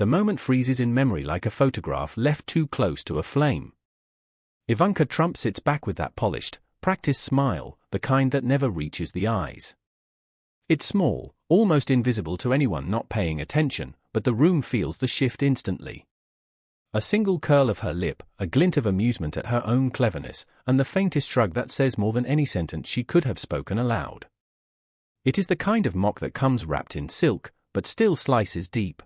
The moment freezes in memory like a photograph left too close to a flame. Ivanka Trump sits back with that polished, practiced smile, the kind that never reaches the eyes. It's small, almost invisible to anyone not paying attention, but the room feels the shift instantly. A single curl of her lip, a glint of amusement at her own cleverness, and the faintest shrug that says more than any sentence she could have spoken aloud. It is the kind of mock that comes wrapped in silk, but still slices deep.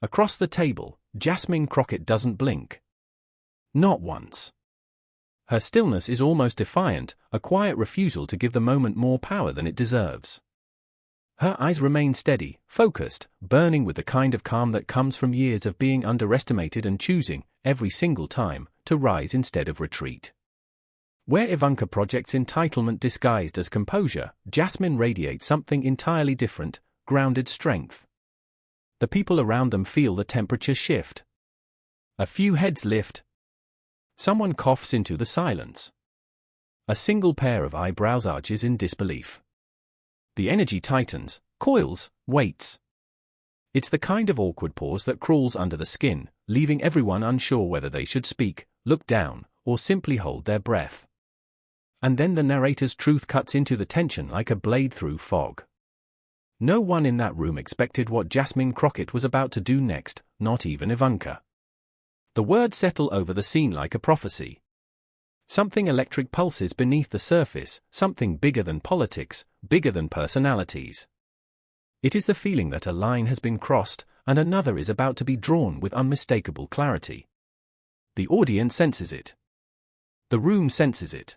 Across the table, Jasmine Crockett doesn't blink. Not once. Her stillness is almost defiant, a quiet refusal to give the moment more power than it deserves. Her eyes remain steady, focused, burning with the kind of calm that comes from years of being underestimated and choosing, every single time, to rise instead of retreat. Where Ivanka projects entitlement disguised as composure, Jasmine radiates something entirely different, grounded strength. The people around them feel the temperature shift. A few heads lift. Someone coughs into the silence. A single pair of eyebrows arches in disbelief. The energy tightens, coils, waits. It's the kind of awkward pause that crawls under the skin, leaving everyone unsure whether they should speak, look down, or simply hold their breath. And then the narrator's truth cuts into the tension like a blade through fog. No one in that room expected what Jasmine Crockett was about to do next, not even Ivanka. The words settle over the scene like a prophecy. Something electric pulses beneath the surface, something bigger than politics, bigger than personalities. It is the feeling that a line has been crossed, and another is about to be drawn with unmistakable clarity. The audience senses it. The room senses it.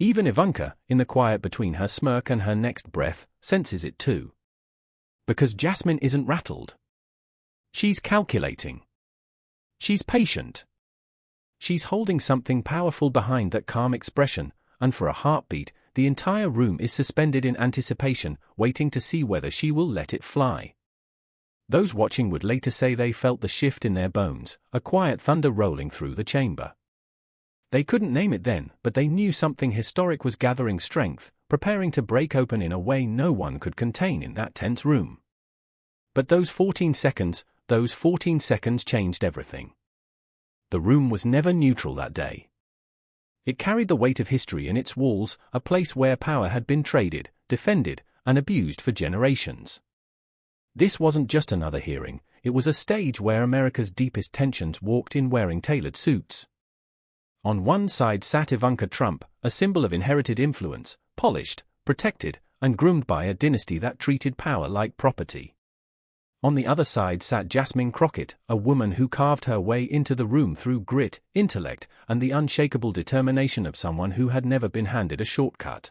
Even Ivanka, in the quiet between her smirk and her next breath, senses it too. Because Jasmine isn't rattled. She's calculating. She's patient. She's holding something powerful behind that calm expression, and for a heartbeat, the entire room is suspended in anticipation, waiting to see whether she will let it fly. Those watching would later say they felt the shift in their bones, a quiet thunder rolling through the chamber. They couldn't name it then, but they knew something historic was gathering strength, preparing to break open in a way no one could contain in that tense room. But those 14 seconds changed everything. The room was never neutral that day. It carried the weight of history in its walls, a place where power had been traded, defended, and abused for generations. This wasn't just another hearing, it was a stage where America's deepest tensions walked in wearing tailored suits. On one side sat Ivanka Trump, a symbol of inherited influence, polished, protected, and groomed by a dynasty that treated power like property. On the other side sat Jasmine Crockett, a woman who carved her way into the room through grit, intellect, and the unshakable determination of someone who had never been handed a shortcut.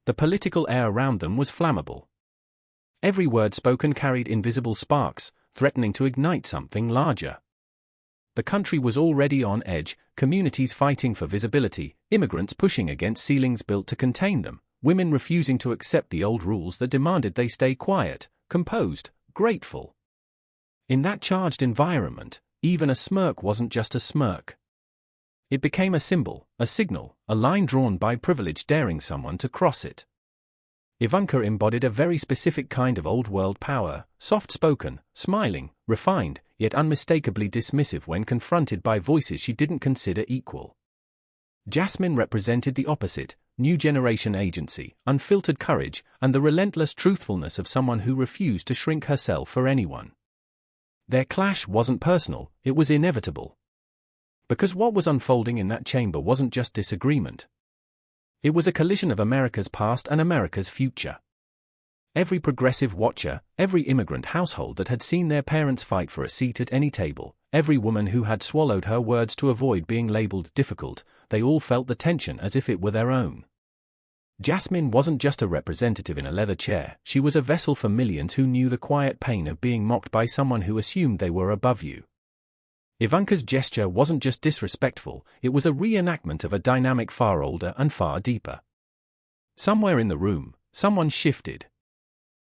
The political air around them was flammable. Every word spoken carried invisible sparks, threatening to ignite something larger. The country was already on edge, communities fighting for visibility, immigrants pushing against ceilings built to contain them, women refusing to accept the old rules that demanded they stay quiet, composed, grateful. In that charged environment, even a smirk wasn't just a smirk. It became a symbol, a signal, a line drawn by privilege daring someone to cross it. Ivanka embodied a very specific kind of old-world power, soft-spoken, smiling, refined, yet unmistakably dismissive when confronted by voices she didn't consider equal. Jasmine represented the opposite, new generation agency, unfiltered courage, and the relentless truthfulness of someone who refused to shrink herself for anyone. Their clash wasn't personal, it was inevitable. Because what was unfolding in that chamber wasn't just disagreement. It was a collision of America's past and America's future. Every progressive watcher, every immigrant household that had seen their parents fight for a seat at any table, every woman who had swallowed her words to avoid being labeled difficult, they all felt the tension as if it were their own. Jasmine wasn't just a representative in a leather chair, she was a vessel for millions who knew the quiet pain of being mocked by someone who assumed they were above you. Ivanka's gesture wasn't just disrespectful, it was a reenactment of a dynamic far older and far deeper. Somewhere in the room, someone shifted.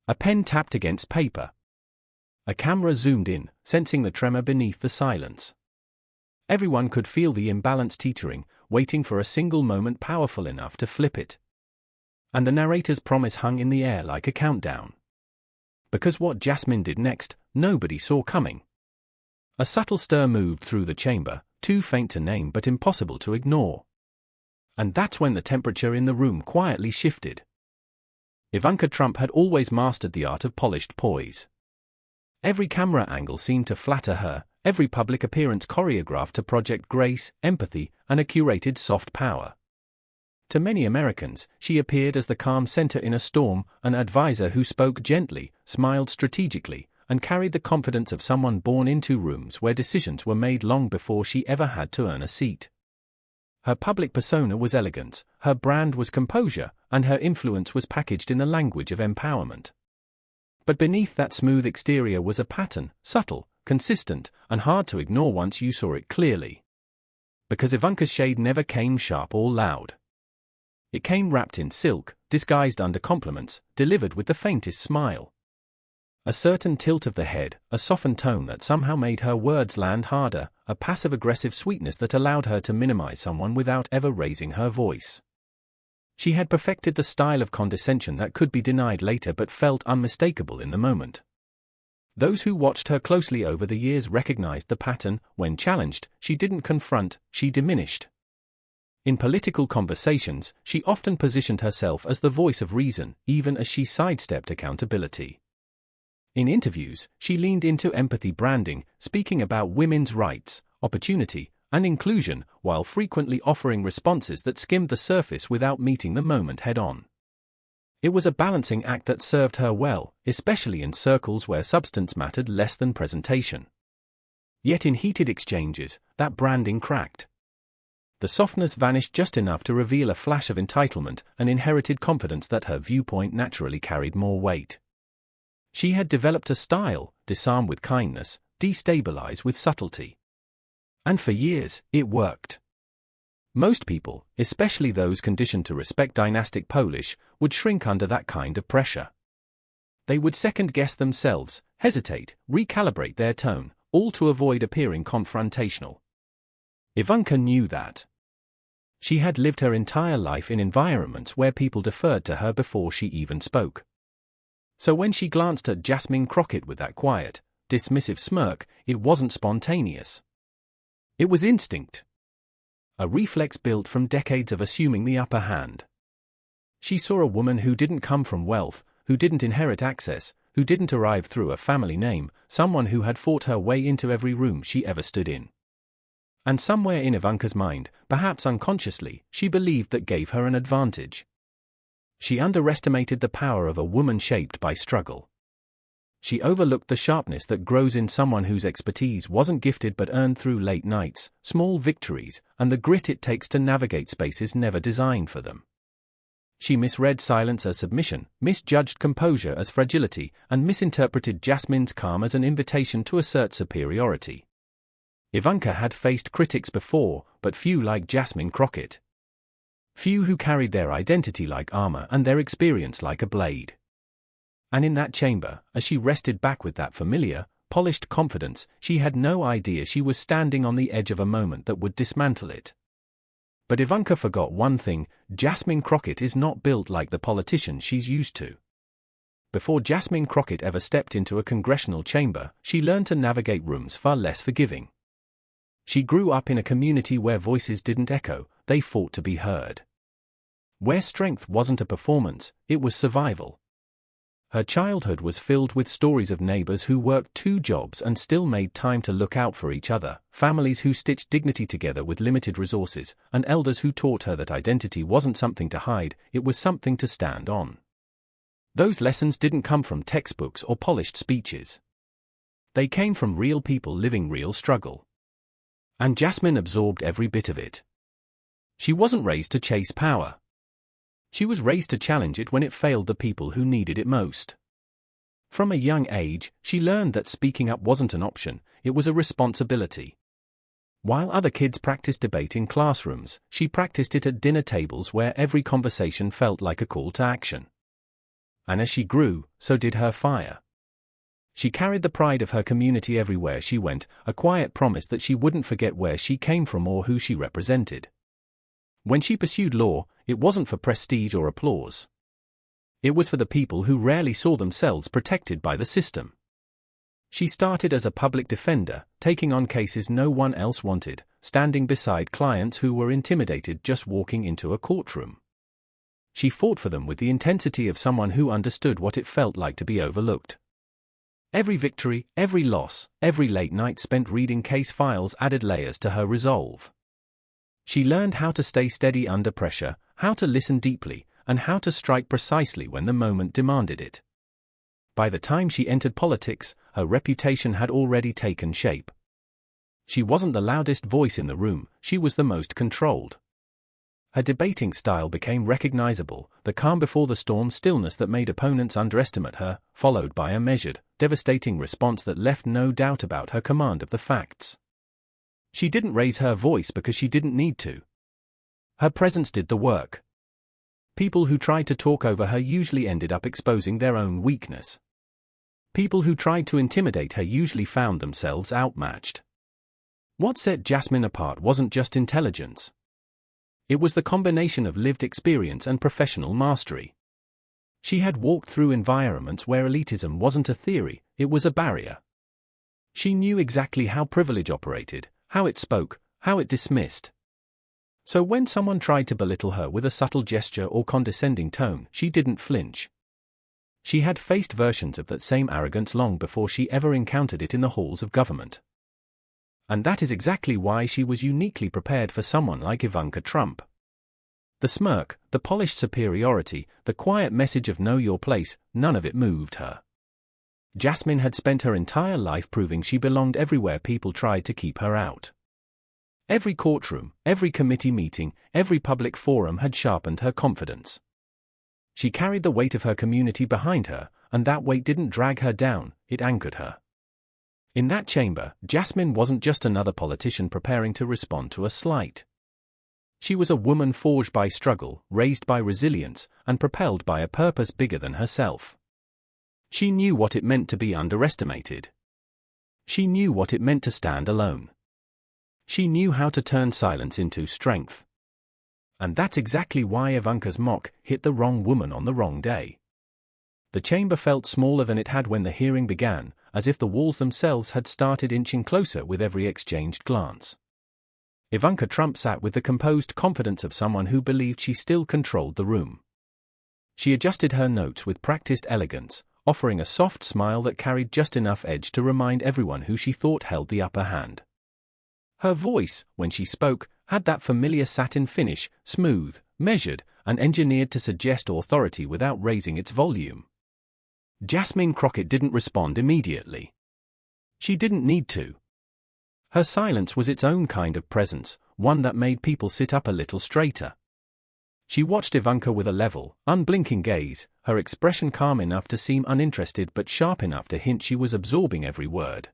A pen tapped against paper. A camera zoomed in, sensing the tremor beneath the silence. Everyone could feel the imbalance teetering, waiting for a single moment powerful enough to flip it. And the narrator's promise hung in the air like a countdown. Because what Jasmine did next, nobody saw coming. A subtle stir moved through the chamber, too faint to name but impossible to ignore. And that's when the temperature in the room quietly shifted. Ivanka Trump had always mastered the art of polished poise. Every camera angle seemed to flatter her, every public appearance choreographed to project grace, empathy, and a curated soft power. To many Americans, she appeared as the calm center in a storm, an advisor who spoke gently, smiled strategically, and carried the confidence of someone born into rooms where decisions were made long before she ever had to earn a seat. Her public persona was elegance, her brand was composure, and her influence was packaged in the language of empowerment. But beneath that smooth exterior was a pattern, subtle, consistent, and hard to ignore once you saw it clearly. Because Ivanka's shade never came sharp or loud. It came wrapped in silk, disguised under compliments, delivered with the faintest smile. A certain tilt of the head, a softened tone that somehow made her words land harder, a passive-aggressive sweetness that allowed her to minimize someone without ever raising her voice. She had perfected the style of condescension that could be denied later but felt unmistakable in the moment. Those who watched her closely over the years recognized the pattern. When challenged, she didn't confront, she diminished. In political conversations, she often positioned herself as the voice of reason, even as she sidestepped accountability. In interviews, she leaned into empathy branding, speaking about women's rights, opportunity, and inclusion, while frequently offering responses that skimmed the surface without meeting the moment head-on. It was a balancing act that served her well, especially in circles where substance mattered less than presentation. Yet in heated exchanges, that branding cracked. The softness vanished just enough to reveal a flash of entitlement, an inherited confidence that her viewpoint naturally carried more weight. She had developed a style, disarm with kindness, destabilize with subtlety. And for years, it worked. Most people, especially those conditioned to respect dynastic Polish, would shrink under that kind of pressure. They would second-guess themselves, hesitate, recalibrate their tone, all to avoid appearing confrontational. Ivanka knew that. She had lived her entire life in environments where people deferred to her before she even spoke. So when she glanced at Jasmine Crockett with that quiet, dismissive smirk, it wasn't spontaneous. It was instinct. A reflex built from decades of assuming the upper hand. She saw a woman who didn't come from wealth, who didn't inherit access, who didn't arrive through a family name, someone who had fought her way into every room she ever stood in. And somewhere in Ivanka's mind, perhaps unconsciously, she believed that gave her an advantage. She underestimated the power of a woman shaped by struggle. She overlooked the sharpness that grows in someone whose expertise wasn't gifted but earned through late nights, small victories, and the grit it takes to navigate spaces never designed for them. She misread silence as submission, misjudged composure as fragility, and misinterpreted Jasmine's calm as an invitation to assert superiority. Ivanka had faced critics before, but few like Jasmine Crockett. Few who carried their identity like armor and their experience like a blade. And in that chamber, as she rested back with that familiar, polished confidence, she had no idea she was standing on the edge of a moment that would dismantle it. But Ivanka forgot one thing: Jasmine Crockett is not built like the politician she's used to. Before Jasmine Crockett ever stepped into a congressional chamber, she learned to navigate rooms far less forgiving. She grew up in a community where voices didn't echo, they fought to be heard. Where strength wasn't a performance, it was survival. Her childhood was filled with stories of neighbors who worked 2 jobs and still made time to look out for each other, families who stitched dignity together with limited resources, and elders who taught her that identity wasn't something to hide, it was something to stand on. Those lessons didn't come from textbooks or polished speeches. They came from real people living real struggle. And Jasmine absorbed every bit of it. She wasn't raised to chase power. She was raised to challenge it when it failed the people who needed it most. From a young age, she learned that speaking up wasn't an option, it was a responsibility. While other kids practiced debate in classrooms, she practiced it at dinner tables where every conversation felt like a call to action. And as she grew, so did her fire. She carried the pride of her community everywhere she went, a quiet promise that she wouldn't forget where she came from or who she represented. When she pursued law, it wasn't for prestige or applause. It was for the people who rarely saw themselves protected by the system. She started as a public defender, taking on cases no one else wanted, standing beside clients who were intimidated just walking into a courtroom. She fought for them with the intensity of someone who understood what it felt like to be overlooked. Every victory, every loss, every late night spent reading case files added layers to her resolve. She learned how to stay steady under pressure, how to listen deeply, and how to strike precisely when the moment demanded it. By the time she entered politics, her reputation had already taken shape. She wasn't the loudest voice in the room, she was the most controlled. Her debating style became recognizable, the calm before the storm stillness that made opponents underestimate her, followed by a measured, devastating response that left no doubt about her command of the facts. She didn't raise her voice because she didn't need to. Her presence did the work. People who tried to talk over her usually ended up exposing their own weakness. People who tried to intimidate her usually found themselves outmatched. What set Jasmine apart wasn't just intelligence. It was the combination of lived experience and professional mastery. She had walked through environments where elitism wasn't a theory, it was a barrier. She knew exactly how privilege operated, how it spoke, how it dismissed. So when someone tried to belittle her with a subtle gesture or condescending tone, she didn't flinch. She had faced versions of that same arrogance long before she ever encountered it in the halls of government. And that is exactly why she was uniquely prepared for someone like Ivanka Trump. The smirk, the polished superiority, the quiet message of know your place, none of it moved her. Jasmine had spent her entire life proving she belonged everywhere people tried to keep her out. Every courtroom, every committee meeting, every public forum had sharpened her confidence. She carried the weight of her community behind her, and that weight didn't drag her down, it anchored her. In that chamber, Jasmine wasn't just another politician preparing to respond to a slight. She was a woman forged by struggle, raised by resilience, and propelled by a purpose bigger than herself. She knew what it meant to be underestimated. She knew what it meant to stand alone. She knew how to turn silence into strength. And that's exactly why Ivanka's mock hit the wrong woman on the wrong day. The chamber felt smaller than it had when the hearing began, as if the walls themselves had started inching closer with every exchanged glance. Ivanka Trump sat with the composed confidence of someone who believed she still controlled the room. She adjusted her notes with practiced elegance, offering a soft smile that carried just enough edge to remind everyone who she thought held the upper hand. Her voice, when she spoke, had that familiar satin finish, smooth, measured, and engineered to suggest authority without raising its volume. Jasmine Crockett didn't respond immediately. She didn't need to. Her silence was its own kind of presence, one that made people sit up a little straighter. She watched Ivanka with a level, unblinking gaze, her expression calm enough to seem uninterested but sharp enough to hint she was absorbing every word.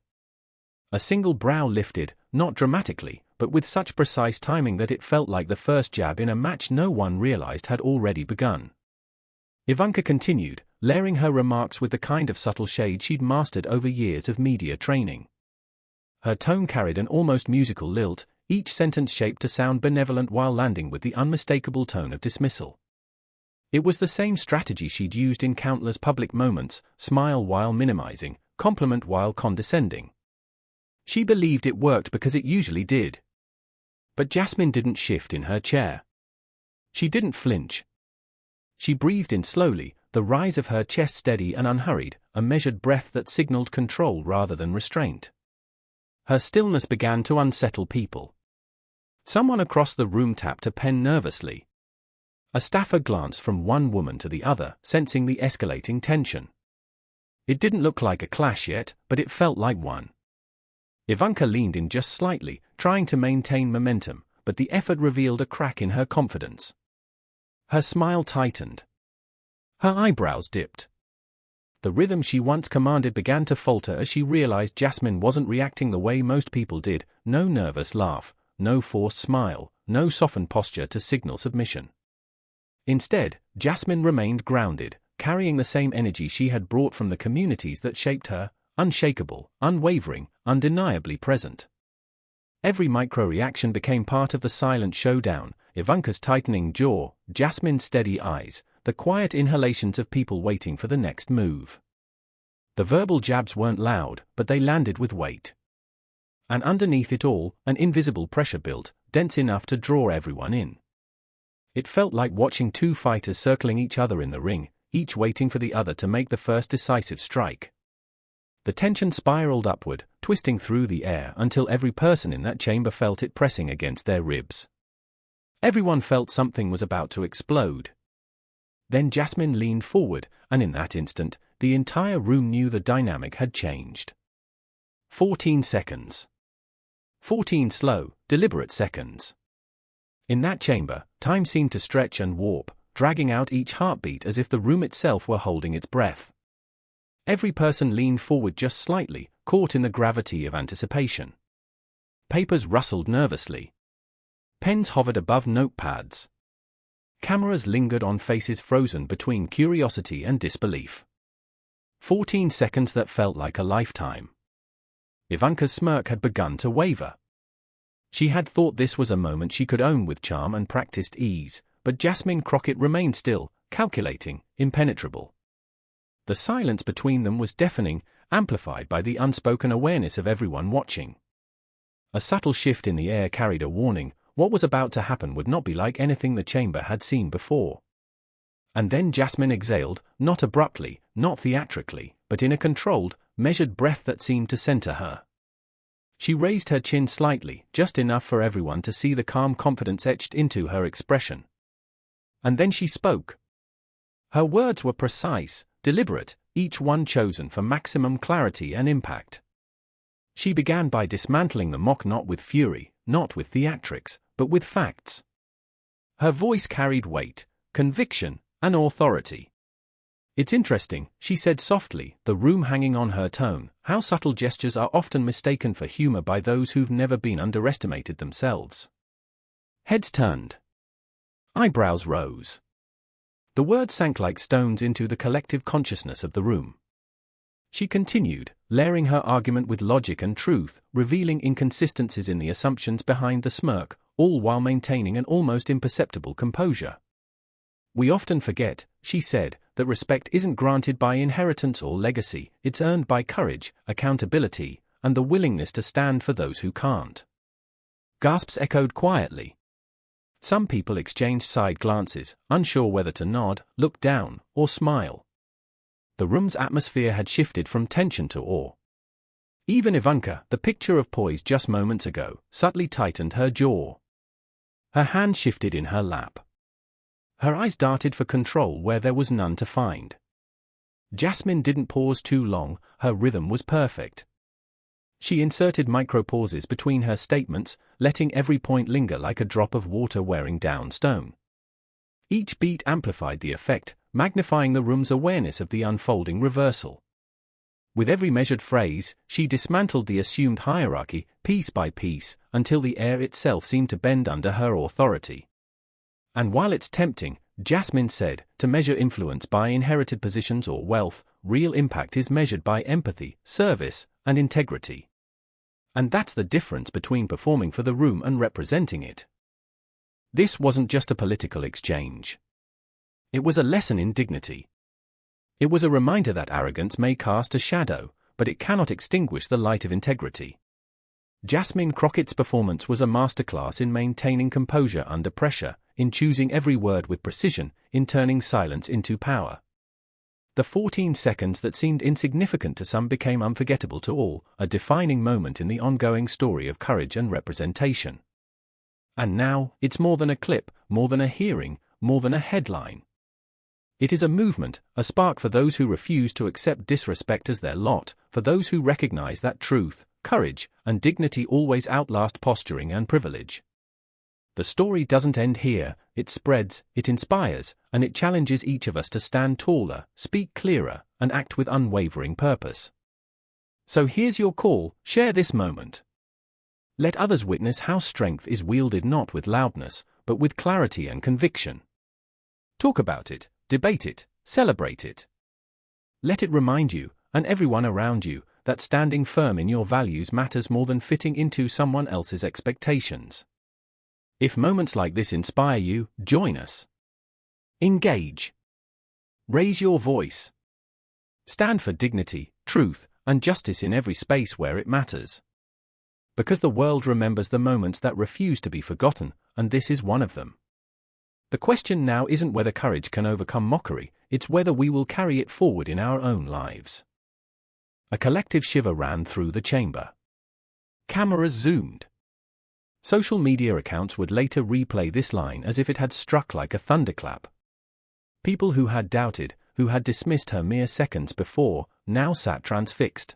A single brow lifted, not dramatically, but with such precise timing that it felt like the first jab in a match no one realized had already begun. Ivanka continued, layering her remarks with the kind of subtle shade she'd mastered over years of media training. Her tone carried an almost musical lilt, each sentence shaped to sound benevolent while landing with the unmistakable tone of dismissal. It was the same strategy she'd used in countless public moments, smile while minimizing, compliment while condescending. She believed it worked because it usually did. But Jasmine didn't shift in her chair. She didn't flinch. She breathed in slowly, the rise of her chest steady and unhurried, a measured breath that signaled control rather than restraint. Her stillness began to unsettle people. Someone across the room tapped a pen nervously. A staffer glanced from one woman to the other, sensing the escalating tension. It didn't look like a clash yet, but it felt like one. Ivanka leaned in just slightly, trying to maintain momentum, but the effort revealed a crack in her confidence. Her smile tightened. Her eyebrows dipped. The rhythm she once commanded began to falter as she realized Jasmine wasn't reacting the way most people did, no nervous laugh, no forced smile, no softened posture to signal submission. Instead, Jasmine remained grounded, carrying the same energy she had brought from the communities that shaped her, unshakable, unwavering, undeniably present. Every micro-reaction became part of the silent showdown, Ivanka's tightening jaw, Jasmine's steady eyes, the quiet inhalations of people waiting for the next move. The verbal jabs weren't loud, but they landed with weight. And underneath it all, an invisible pressure built, dense enough to draw everyone in. It felt like watching two fighters circling each other in the ring, each waiting for the other to make the first decisive strike. The tension spiraled upward, twisting through the air until every person in that chamber felt it pressing against their ribs. Everyone felt something was about to explode. Then Jasmine leaned forward, and in that instant, the entire room knew the dynamic had changed. 14 seconds. 14 slow, deliberate seconds. In that chamber, time seemed to stretch and warp, dragging out each heartbeat as if the room itself were holding its breath. Every person leaned forward just slightly, caught in the gravity of anticipation. Papers rustled nervously. Pens hovered above notepads. Cameras lingered on faces frozen between curiosity and disbelief. 14 seconds that felt like a lifetime. Ivanka's smirk had begun to waver. She had thought this was a moment she could own with charm and practiced ease, but Jasmine Crockett remained still, calculating, impenetrable. The silence between them was deafening, amplified by the unspoken awareness of everyone watching. A subtle shift in the air carried a warning: what was about to happen would not be like anything the chamber had seen before. And then Jasmine exhaled, not abruptly, not theatrically, but in a controlled, measured breath that seemed to center her. She raised her chin slightly, just enough for everyone to see the calm confidence etched into her expression. And then she spoke. Her words were precise, deliberate, each one chosen for maximum clarity and impact. She began by dismantling the mock not with fury, not with theatrics, but with facts. Her voice carried weight, conviction, and authority. "It's interesting," she said softly, the room hanging on her tone, "how subtle gestures are often mistaken for humor by those who've never been underestimated themselves." Heads turned. Eyebrows rose. The words sank like stones into the collective consciousness of the room. She continued, layering her argument with logic and truth, revealing inconsistencies in the assumptions behind the smirk, all while maintaining an almost imperceptible composure. "We often forget," she said, "that respect isn't granted by inheritance or legacy, it's earned by courage, accountability, and the willingness to stand for those who can't." Gasps echoed quietly. Some people exchanged side glances, unsure whether to nod, look down, or smile. The room's atmosphere had shifted from tension to awe. Even Ivanka, the picture of poise just moments ago, subtly tightened her jaw. Her hand shifted in her lap. Her eyes darted for control where there was none to find. Jasmine didn't pause too long, her rhythm was perfect. She inserted micro-pauses between her statements, letting every point linger like a drop of water wearing down stone. Each beat amplified the effect, magnifying the room's awareness of the unfolding reversal. With every measured phrase, she dismantled the assumed hierarchy, piece by piece, until the air itself seemed to bend under her authority. And while it's tempting, Jasmine said, to measure influence by inherited positions or wealth, real impact is measured by empathy, service, and integrity. And that's the difference between performing for the room and representing it. This wasn't just a political exchange. It was a lesson in dignity. It was a reminder that arrogance may cast a shadow, but it cannot extinguish the light of integrity. Jasmine Crockett's performance was a masterclass in maintaining composure under pressure, in choosing every word with precision, in turning silence into power. The 14 seconds that seemed insignificant to some became unforgettable to all, a defining moment in the ongoing story of courage and representation. And now, it's more than a clip, more than a hearing, more than a headline. It is a movement, a spark for those who refuse to accept disrespect as their lot, for those who recognize that truth, courage, and dignity always outlast posturing and privilege. The story doesn't end here, it spreads, it inspires, and it challenges each of us to stand taller, speak clearer, and act with unwavering purpose. So here's your call: share this moment. Let others witness how strength is wielded not with loudness, but with clarity and conviction. Talk about it, debate it, celebrate it. Let it remind you, and everyone around you, that standing firm in your values matters more than fitting into someone else's expectations. If moments like this inspire you, join us. Engage. Raise your voice. Stand for dignity, truth, and justice in every space where it matters. Because the world remembers the moments that refuse to be forgotten, and this is one of them. The question now isn't whether courage can overcome mockery, it's whether we will carry it forward in our own lives. A collective shiver ran through the chamber. Cameras zoomed. Social media accounts would later replay this line as if it had struck like a thunderclap. People who had doubted, who had dismissed her mere seconds before, now sat transfixed.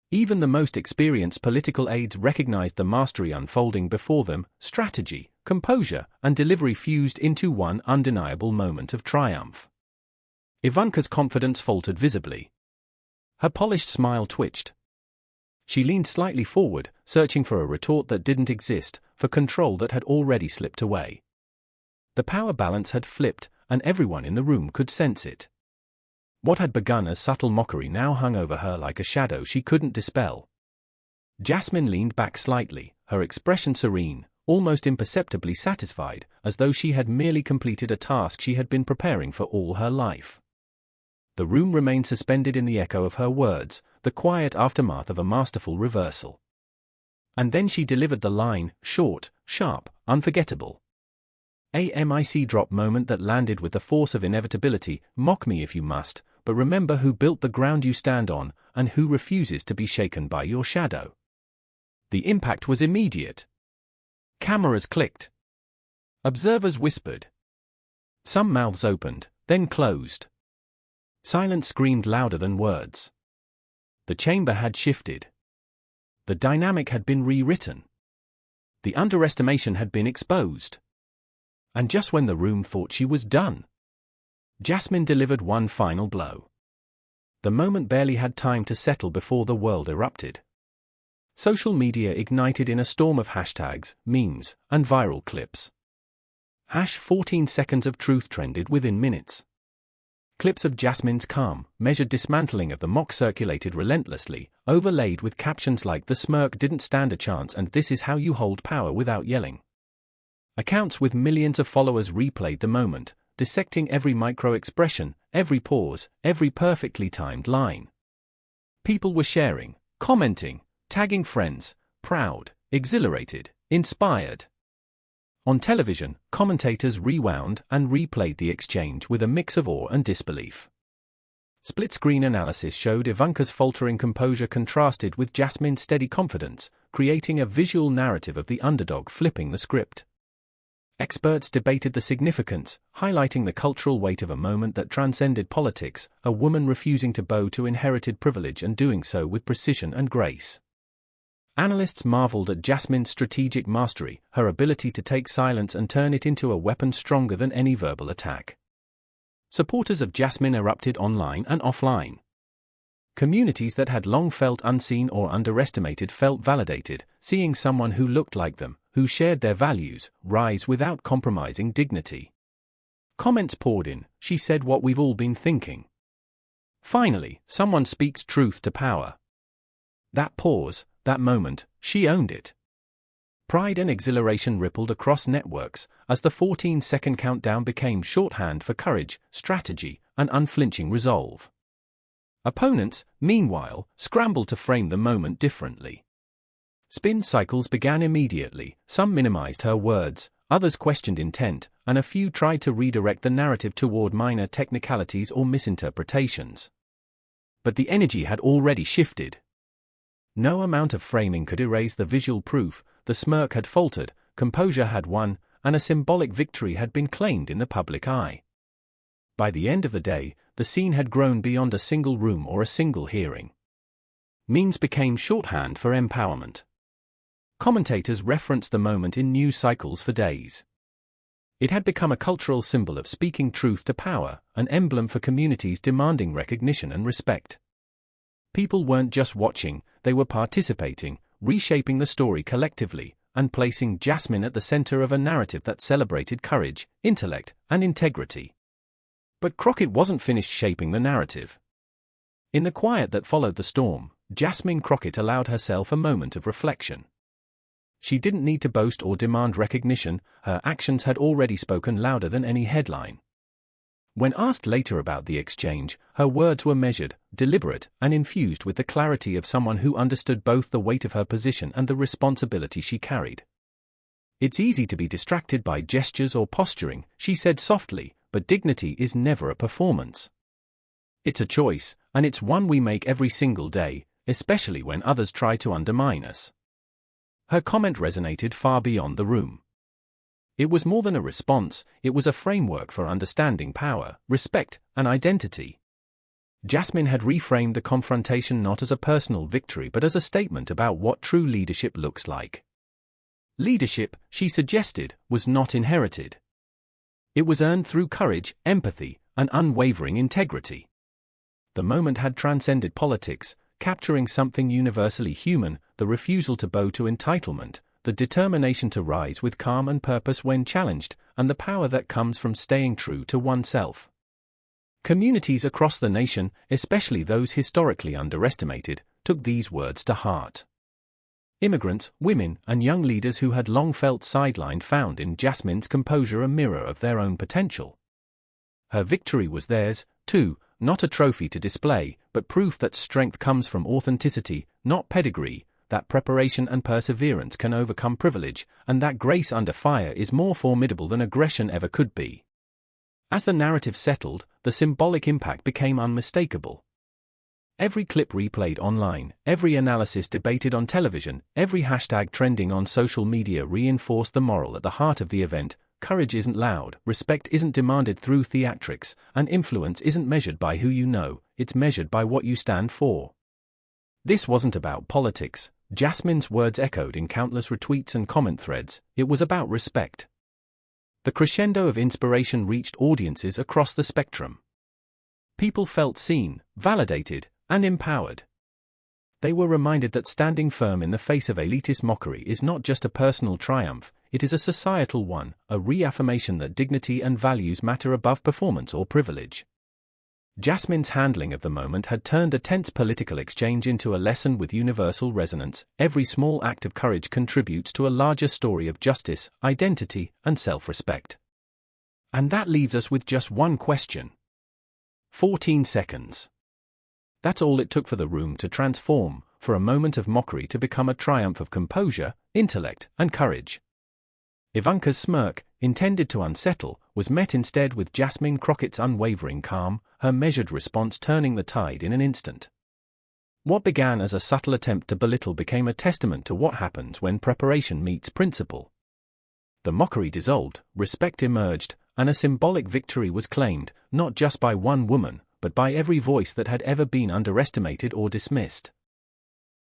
Even the most experienced political aides recognized the mastery unfolding before them, strategy, composure, and delivery fused into one undeniable moment of triumph. Ivanka's confidence faltered visibly. Her polished smile twitched. She leaned slightly forward, searching for a retort that didn't exist, for control that had already slipped away. The power balance had flipped, and everyone in the room could sense it. What had begun as subtle mockery now hung over her like a shadow she couldn't dispel. Jasmine leaned back slightly, her expression serene, almost imperceptibly satisfied, as though she had merely completed a task she had been preparing for all her life. The room remained suspended in the echo of her words, the quiet aftermath of a masterful reversal. And then she delivered the line, short, sharp, unforgettable. A mic drop moment that landed with the force of inevitability. Mock me if you must, but remember who built the ground you stand on, and who refuses to be shaken by your shadow. The impact was immediate. Cameras clicked. Observers whispered. Some mouths opened, then closed. Silence screamed louder than words. The chamber had shifted. The dynamic had been rewritten. The underestimation had been exposed. And just when the room thought she was done, Jasmine delivered one final blow. The moment barely had time to settle before the world erupted. Social media ignited in a storm of hashtags, memes, and viral clips. 14 seconds of truth trended within minutes. Clips of Jasmine's calm, measured dismantling of the mock circulated relentlessly, overlaid with captions like "The smirk didn't stand a chance" and "This is how you hold power without yelling." Accounts with millions of followers replayed the moment, dissecting every micro-expression, every pause, every perfectly timed line. People were sharing, commenting, tagging friends, proud, exhilarated, inspired. On television, commentators rewound and replayed the exchange with a mix of awe and disbelief. Split-screen analysis showed Ivanka's faltering composure contrasted with Jasmine's steady confidence, creating a visual narrative of the underdog flipping the script. Experts debated the significance, highlighting the cultural weight of a moment that transcended politics, a woman refusing to bow to inherited privilege and doing so with precision and grace. Analysts marveled at Jasmine's strategic mastery, her ability to take silence and turn it into a weapon stronger than any verbal attack. Supporters of Jasmine erupted online and offline. Communities that had long felt unseen or underestimated felt validated, seeing someone who looked like them, who shared their values, rise without compromising dignity. Comments poured in. She said what we've all been thinking. Finally, someone speaks truth to power. That pause, that moment, she owned it. Pride and exhilaration rippled across networks as the 14-second countdown became shorthand for courage, strategy, and unflinching resolve. Opponents, meanwhile, scrambled to frame the moment differently. Spin cycles began immediately, some minimized her words, others questioned intent, and a few tried to redirect the narrative toward minor technicalities or misinterpretations. But the energy had already shifted. No amount of framing could erase the visual proof. The smirk had faltered, composure had won, and a symbolic victory had been claimed in the public eye. By the end of the day, the scene had grown beyond a single room or a single hearing. Memes became shorthand for empowerment. Commentators referenced the moment in news cycles for days. It had become a cultural symbol of speaking truth to power, an emblem for communities demanding recognition and respect. People weren't just watching, they were participating, reshaping the story collectively, and placing Jasmine at the center of a narrative that celebrated courage, intellect, and integrity. But Crockett wasn't finished shaping the narrative. In the quiet that followed the storm, Jasmine Crockett allowed herself a moment of reflection. She didn't need to boast or demand recognition, her actions had already spoken louder than any headline. When asked later about the exchange, her words were measured, deliberate, and infused with the clarity of someone who understood both the weight of her position and the responsibility she carried. "It's easy to be distracted by gestures or posturing," she said softly, "but dignity is never a performance. It's a choice, and it's one we make every single day, especially when others try to undermine us." Her comment resonated far beyond the room. It was more than a response, it was a framework for understanding power, respect, and identity. Jasmine had reframed the confrontation not as a personal victory but as a statement about what true leadership looks like. Leadership, she suggested, was not inherited. It was earned through courage, empathy, and unwavering integrity. The moment had transcended politics, capturing something universally human, the refusal to bow to entitlement, the determination to rise with calm and purpose when challenged, and the power that comes from staying true to oneself. Communities across the nation, especially those historically underestimated, took these words to heart. Immigrants, women, and young leaders who had long felt sidelined found in Jasmine's composure a mirror of their own potential. Her victory was theirs, too, not a trophy to display, but proof that strength comes from authenticity, not pedigree, that preparation and perseverance can overcome privilege, and that grace under fire is more formidable than aggression ever could be. As the narrative settled, the symbolic impact became unmistakable. Every clip replayed online, every analysis debated on television, every hashtag trending on social media reinforced the moral at the heart of the event: courage isn't loud, respect isn't demanded through theatrics, and influence isn't measured by who you know, it's measured by what you stand for. This wasn't about politics. Jasmine's words echoed in countless retweets and comment threads. It was about respect. The crescendo of inspiration reached audiences across the spectrum. People felt seen, validated, and empowered. They were reminded that standing firm in the face of elitist mockery is not just a personal triumph, it is a societal one, a reaffirmation that dignity and values matter above performance or privilege. Jasmine's handling of the moment had turned a tense political exchange into a lesson with universal resonance. Every small act of courage contributes to a larger story of justice, identity, and self-respect. And that leaves us with just one question. 14 seconds. That's all it took for the room to transform, for a moment of mockery to become a triumph of composure, intellect, and courage. Ivanka's smirk, intended to unsettle, was met instead with Jasmine Crockett's unwavering calm, her measured response turning the tide in an instant. What began as a subtle attempt to belittle became a testament to what happens when preparation meets principle. The mockery dissolved, respect emerged, and a symbolic victory was claimed, not just by one woman, but by every voice that had ever been underestimated or dismissed.